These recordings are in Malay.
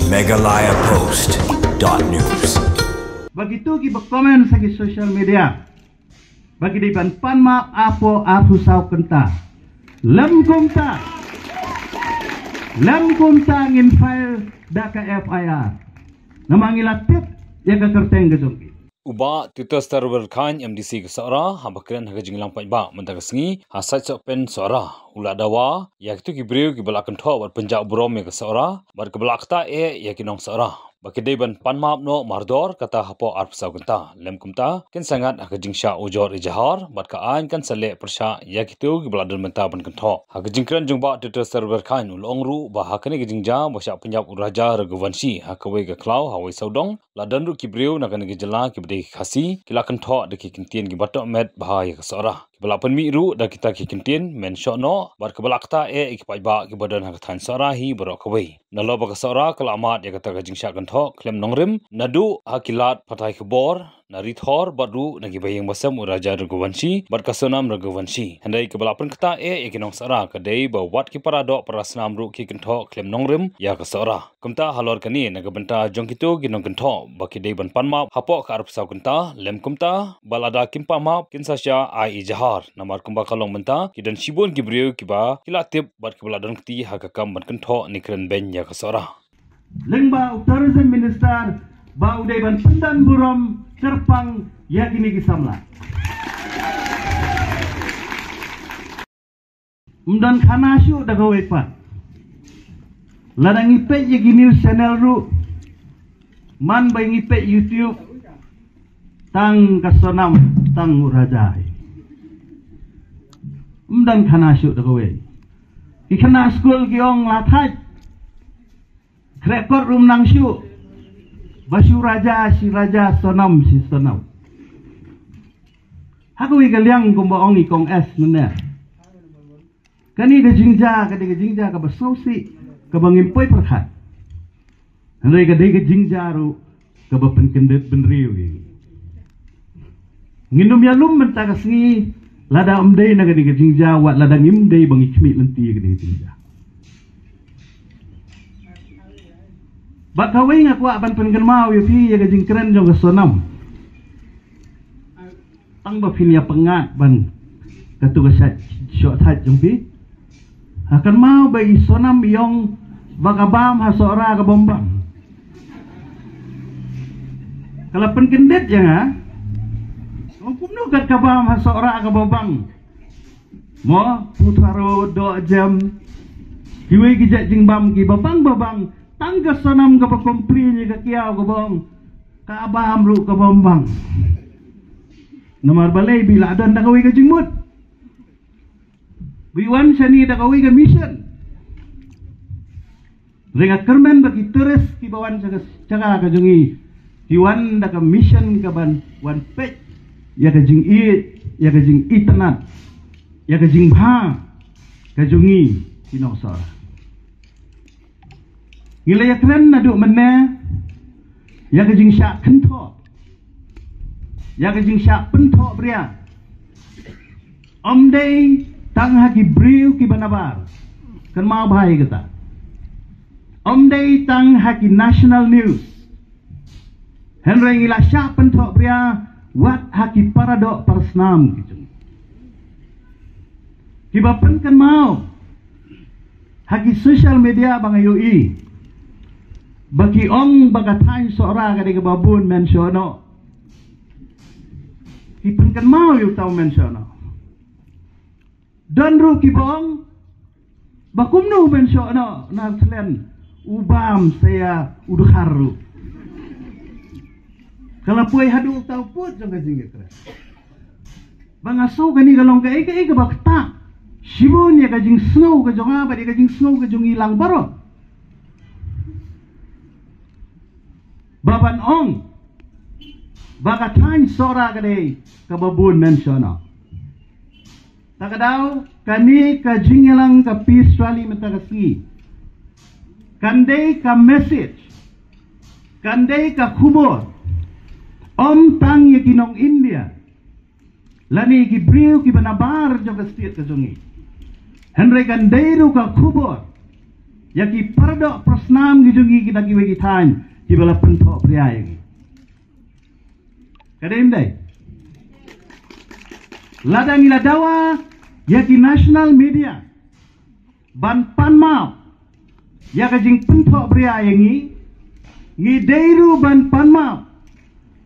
megalayapost.news. Begitu kita komen segi sosial media. Bagi di pan map apo sau kenta. Lem kumta ngin file daka FIR. Namangilatip ya ka kerteng gedung. Uba Twitter star berkan MDC ke seorang habakran haga jinglang pa mentaka sengi hasat sopen seorang ula dawa yak tu kibriu ki balakan tho bar penjak brom ya ke seorang bar ke balakta yakinong seorang bakidai ban panmap no mardor kata hapo arpsau kenta lem kumta ken sangat haga jingsha ujor ijahar bar ka an kan sale persha yakitu ki baladan menta ban kentho haga jingkran jungba Twitter star berkan ulongru ba hakane ki jingja bosya penjab uraja ragwansi hakawe ke klau hawai saudong ladan ru kibriu nakan ki jela ki khasi kila kentho de ki kintien ki batok met bahaya ke seorang balapan miru da kita ki kintien men shono bar ke balakta ki paiba ki badan hak than seorang hi borok kawai nalo ba ke seorang kelamat ya kata jingsha kentho klem nongrim nadu hakilat patai kebor nari thor badu nagi bayang basam uraja ragwansi bar kasonam ragwansi handai ke balapan kata ki nong seorang kadai ba wat ki parado parasnam ru ki kentho klem nongrim ya ke seorang kumta halor kani naga benta jongkitu ki nong kentho baki dei ban panma hapo ka arp kumta lem kumta balada kimpa map kinsasya ai ijahar namar kumba kalong menta kidan shibon gibriu kiba kilatip bat kibaladan kti hakakam ban kentho nikren ben ya kasora lengba tourism minister ba udai ban pendan buram terpang yakini kisamla umdan khanasyu daga wepa ladang ipe yagi news channel ru man bay ipe YouTube tang kasonam tang urajai umdan khanasyu daga we ikana school giong lathai krekor rum nangsyu basyu raja si raja sonam si sonam haku igaliang kumba ong ikong es nene kani ke jingja ka basausi ka bangin poi perkhat handai ka dei ke jingja ru ka bapen kendet benriu nginum yalum menta ka sengi lada umdei na ka dei ke jingja wat lada ngimdei bangi khmi lenti ka dei jingja bakawai ngaku aban pengen mau ya pi ya gajing keren jong sonam tang ba pin ya pengat ban katu ka shot hat jong pi akan mau bagi sonam yong bagabam hasora ka bombang kalau pengendet ya nga hukum no kat kabam hasora ka bombang mo putaro do jam kiwe ki jing bam ki babang tangga sonam ka pakompli ni ka kiaw ka bong ka abam ru ka bombang nomor balay bila adan da kawi ka jingmut biwan sani da kawi ka mission ringa kermen bagi turis ki bawan jaga ka jungi kiwan da ka mission ka ban wan pet ya ka jing ya ka jing internet ya ka jing bha ka jungi kinosora ngilaya keren naduk mana ya ke jing syak kentho ya ke jing syak pentho bria omdei tang haki briu ki banabar kan mau bahai kata omdei tang haki national news henry ngila syak pentho bria wat haki paradok persnam kijung kibapen kan mau haki social media bangayui bagi ong bagatain seorang kadi kebabun mensiono kipen kan mau yuk tahu mensiono dan ru kibong bakumnu mensiono na tlen ubam saya udharu kalau puai hadu tahu put jang kajing kira bangaso kani kalong kai ke bakta shibun ya kajing snow ka jonga ba di kajing snow ka jong ilang baro baban ong bagatain sora kade kababun mensiono takadaw kani ka jingelang ka peace rally metagasi kandai ka message kandai ka khubor om tang yakinong India lani ki briu ki banabar joga state ka jongi henry kandai ru ka khubor yaki pardo persnam gijungi kita kiwe kitain kibala pentok pria yang kadem dai ladang ila dawa yaki national media ban panma ya kajing pentok pria yang ngi deiru ban panma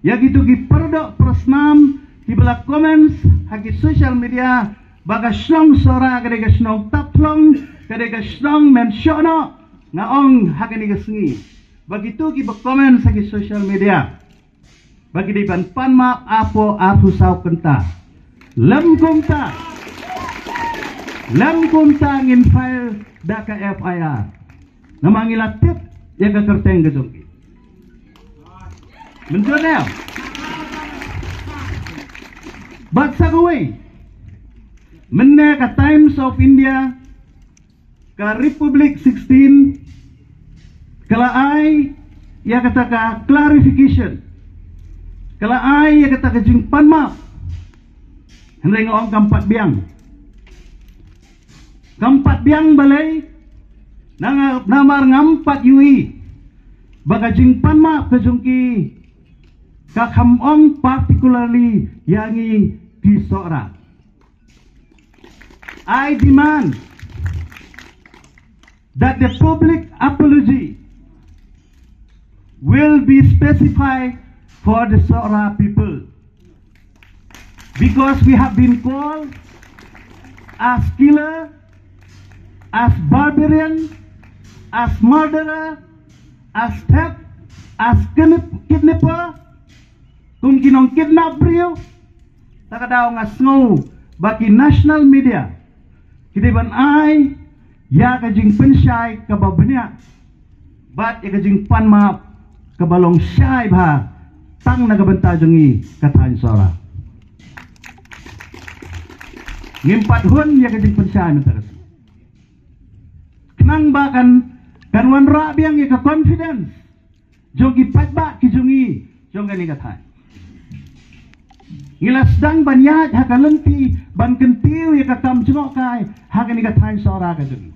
ya gitu ki perdok persnam kibala comments haki social media baga strong sora kadega strong taplong kadega strong mentiono ngaong hakani kesengi begitu ki berkomen sagi social media bagi di ban panma apo apu sau kenta lem kumta ngin file daka FIR namangila tip ya ka kerteng gedungki menjona baksa kowe menne ka Times of India ka Republic 16 kala ai ya kata ka clarification kala ai ya kata ka jing panma hendai ngong kampat biang balai namar ngampat yui baga jing panma ka jungki ka khamong particularly yangi di sora I demand that the public apology will be specified for the Sora people because we have been called as killer, as barbarian, as murderer, as theft, as kidnapper, kung kinong kidnap brio, takadaw nga snow baki national media, kidiban ay ya kajing pensyai kababnya, bat ya kajing panma kabalong syai bah tang nagabenta jengi katain sora. Ngimpat hun ya kajing pensyai mentakas. Kenang bakan kanwan rabiang ya ka confidence, jogi patba kijungi jongani katain. Ngilasdang banyat hakalenti ban kentiu ya kakam jengok kai hakani katain sora kajungi.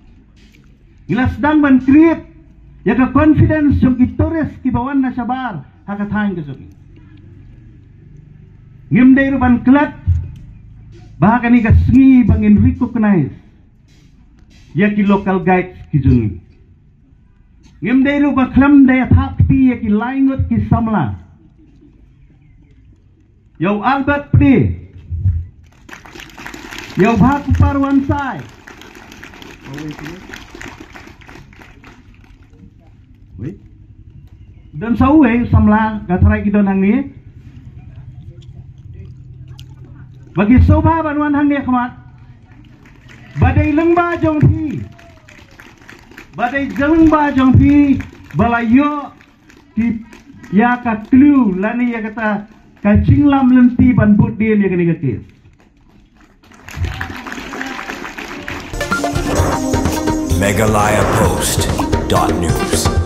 Ngilasdang ban create ya ka confidence jong kitores kibawan na sabar hakatahin kajungi. Ngimday ruban klat bahkan ni kasengi bangin recognize ya ki local guides kijungi. Ngimday ruban klam daya thapti ya ki laingot ki samla. Yau Albert Pri, yau Bhaku Parwan Sai, dan sauwe samla katrai kita nang ni, bagi soba banwan hang ni kemat, badai lengba jong pi, balayo ki ya ka clue lani ya kata kacing lam lenti ban but dia ni kena kes. Megalayapost.news